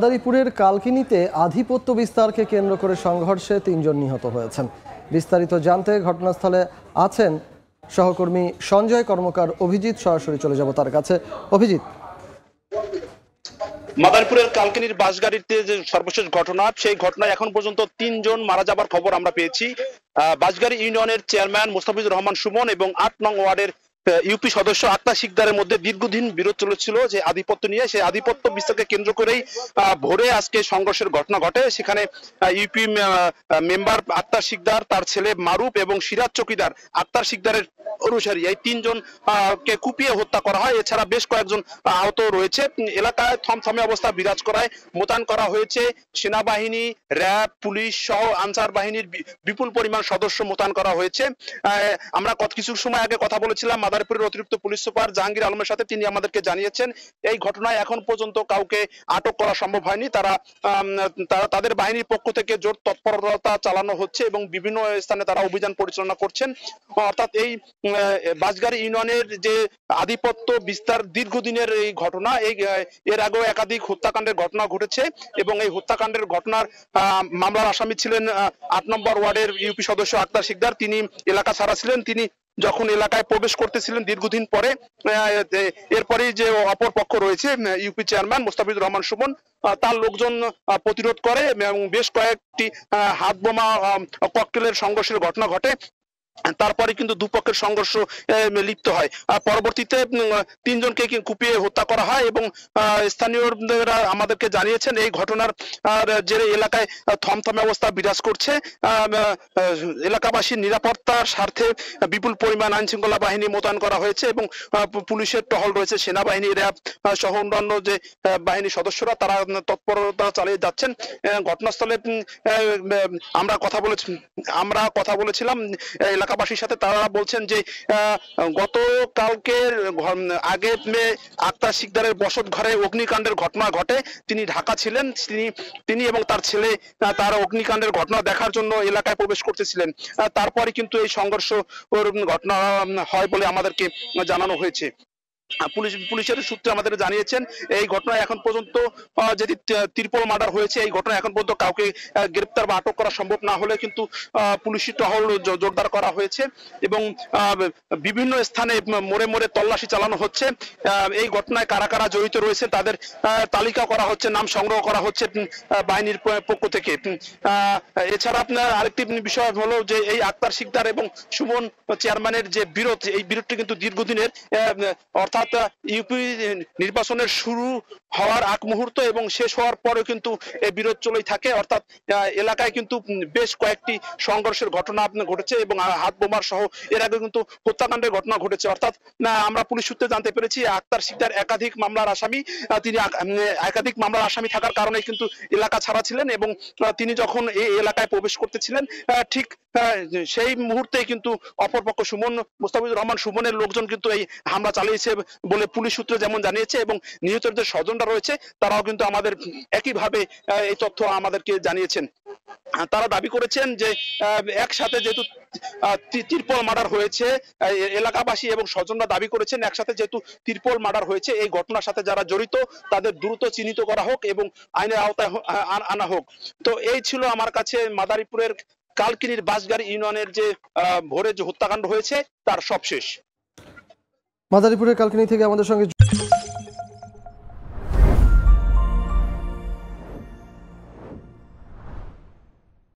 মাদারীপুরের কালকিনিতে আধিপত্য বিস্তারকে কেন্দ্র করে সংঘর্ষে ৩ জন নিহত হয়েছেন। বিস্তারিত জানতে ঘটনাস্থলে আছেন সহকর্মী সঞ্জয় কর্মকার অভিজিৎ। সরাসরি চলে যাব তার কাছে। অভিজিৎ, মাদারীপুরের কালকিনির বাসগাড়িতে যে সর্বশেষ ঘটনা, সেই ঘটনায় এখন পর্যন্ত ৩ জন মারা যাবার খবর আমরা পেয়েছি। বাসগাড়ি ইউনিয়নের চেয়ারম্যান মোস্তাফিজুর রহমান সুমন এবং ৮ নং ওয়ার্ডের ইউপি সদস্য আক্তার শিকদারের মধ্যে দীর্ঘদিন বিরোধ চলেছিল যে আধিপত্য নিয়ে। সেই আধিপত্য বিস্তারকে কেন্দ্র করেই ভোরে আজকে সংঘর্ষের ঘটনা ঘটে। সেখানে ইউপি মেম্বার আক্তার শিকদার, তার ছেলে মারুফ এবং সিরাজ চৌকিদার আক্তার শিকদারের অনুসারী এই ৩ জন কে কুপিয়ে হত্যা করা হয়। এছাড়া বেশ কয়েকজন আহত রয়েছে। এলাকায় থমথমে অবস্থা বিরাজ করায় মোতায়েন করা হয়েছে সেনাবাহিনী, র্যাব, পুলিশ সহ আনসার বাহিনীর বিপুল পরিমাণ সদস্য মোতায়েন করা হয়েছে। আমরা কিছু সময় আগে কথা বলেছিলাম মাদারীপুরের অতিরিক্ত পুলিশ সুপার জাহাঙ্গীর আলমের সাথে। তিনি আমাদেরকে জানিয়েছেন এই ঘটনায় এখন পর্যন্ত কাউকে আটক করা সম্ভব হয়নি। তারা তাদের বাহিনীর পক্ষ থেকে জোর তৎপরতা চালানো হচ্ছে এবং বিভিন্ন স্থানে তারা অভিযান পরিচালনা করছেন। অর্থাৎ এই বাসগাড়ি ইউনিয়নের যে আধিপত্য বিস্তার দীর্ঘদিনের এই ঘটনা, এর আগেও একাধিক হত্যাকাণ্ডের ঘটনা ঘটেছে এবং এই হত্যাকাণ্ডের ঘটনার মামলার আসামি ছিলেন ৮ নম্বর ওয়ার্ডের ইউপি সদস্য আক্তার শিকদার। তিনি এলাকা ছাড়া ছিলেন। তিনি যখন এলাকায় প্রবেশ করতেছিলেন দীর্ঘদিন পরে, এরপরেই যে অপর পক্ষ রয়েছে ইউপি চেয়ারম্যান মোস্তাফিজুর রহমান সুমন, তার লোকজন প্রতিরোধ করে এবং বেশ কয়েকটি হাত বোমা ককটেলের সংঘর্ষের ঘটনা ঘটে। তারপরে কিন্তু দুপক্ষের সংঘর্ষ লিপ্ত হয়। পরবর্তীতে ৩ জনকে কুপিয়ে হত্যা করা হয় এবং স্থানীয়রা আমাদেরকে জানিয়েছেন এই ঘটনার জেরে এলাকায় থমথমে অবস্থা বিরাজ করছে। এলাকাবাসীর নিরাপত্তার স্বার্থে বিপুল পরিমাণ আইন শৃঙ্খলা বাহিনী মোতায়েন করা হয়েছে এবং পুলিশের টহল রয়েছে, সেনাবাহিনী, র্যাব সহ অন্যান্য যে বাহিনীর সদস্যরা তারা তৎপরতা চালিয়ে যাচ্ছেন। ঘটনাস্থলে আমরা কথা বলেছিলাম এলাকাবাসীর সাথে। তারা বলছেন যে গতকালকে আগে আক্তার শিকদারের বসত ঘরে অগ্নিকাণ্ডের ঘটনা ঘটে। তিনি ঢাকা ছিলেন। তিনি এবং তার ছেলে তার অগ্নিকাণ্ডের ঘটনা দেখার জন্য এলাকায় প্রবেশ করতেছিলেন। তারপরে কিন্তু এই সংঘর্ষ ঘটনা হয় বলে আমাদেরকে জানানো হয়েছে। পুলিশের সূত্রে আমাদের জানিয়েছেন এই ঘটনায় এখন পর্যন্ত যেটি ত্রিপল মার্ডার হয়েছে, এই ঘটনায় এখন পর্যন্ত কাউকে গ্রেপ্তার বা আটক করা সম্ভব না হলে কিন্তু পুলিশি টহল জোরদার করা হয়েছে এবং বিভিন্ন স্থানে মোড়ে মোড়ে তল্লাশি চালানো হচ্ছে। এই ঘটনায় কারা কারা জড়িত রয়েছে তাদের তালিকা করা হচ্ছে, নাম সংগ্রহ করা হচ্ছে বাহিনীর পক্ষ থেকে। এছাড়া আপনার আরেকটি বিষয় হলো যে এই আক্তার শিকদার এবং সুমন চেয়ারম্যানের যে বিরোধ, এই বিরোধটি কিন্তু দীর্ঘদিনের। অর্থাৎ ইউপি নির্বাচনের শুরু হওয়ার আগ মুহূর্ত এবং শেষ হওয়ার পরেও কিন্তু এই বিরোধ চলেই থাকে। অর্থাৎ এলাকায় কিন্তু বেশ কয়েকটি সংঘর্ষের ঘটনা ঘটেছে এবং হাত বোমার সহ এর আগে কিন্তু হত্যাকাণ্ডের ঘটনা ঘটেছে। অর্থাৎ আমরা পুলিশ সূত্রে জানতে পেরেছি আক্তার শিকদার একাধিক মামলার আসামি। তিনি একাধিক মামলার আসামি থাকার কারণে কিন্তু এলাকা ছাড়া ছিলেন এবং তিনি যখন এই এলাকায় প্রবেশ করতেছিলেন ঠিক সেই মুহূর্তে কিন্তু অপরপক্ষ মোস্তাফিজুর রহমান সুমনের লোকজন কিন্তু এই হামলা চালিয়েছে বলে পুলিশ সূত্রে যেমন জানিয়েছে এবং নিহতের যে স্বজনরা রয়েছে তারাও কিন্তু আমাদের একইভাবে এই তথ্য আমাদেরকে জানিয়েছেন। তারা দাবি করেছেন যে একসাথে যেহেতু ত্রিপল মার্ডার হয়েছে, এলাকাবাসী এবং স্বজনরা দাবি করেছেন একসাথে যেহেতু ত্রিপল মার্ডার হয়েছে, এই ঘটনার সাথে যারা জড়িত তাদের দ্রুত চিহ্নিত করা হোক এবং আইনের আওতায় আনা হোক। তো এই ছিল আমার কাছে মাদারীপুরের কালকিনির বাসগাড়ি ইউনিয়নের যে ভোরে যে হত্যাকাণ্ড হয়েছে তার সবশেষ। মাদারীপুরের কালকিনি থেকে আমাদের সঙ্গে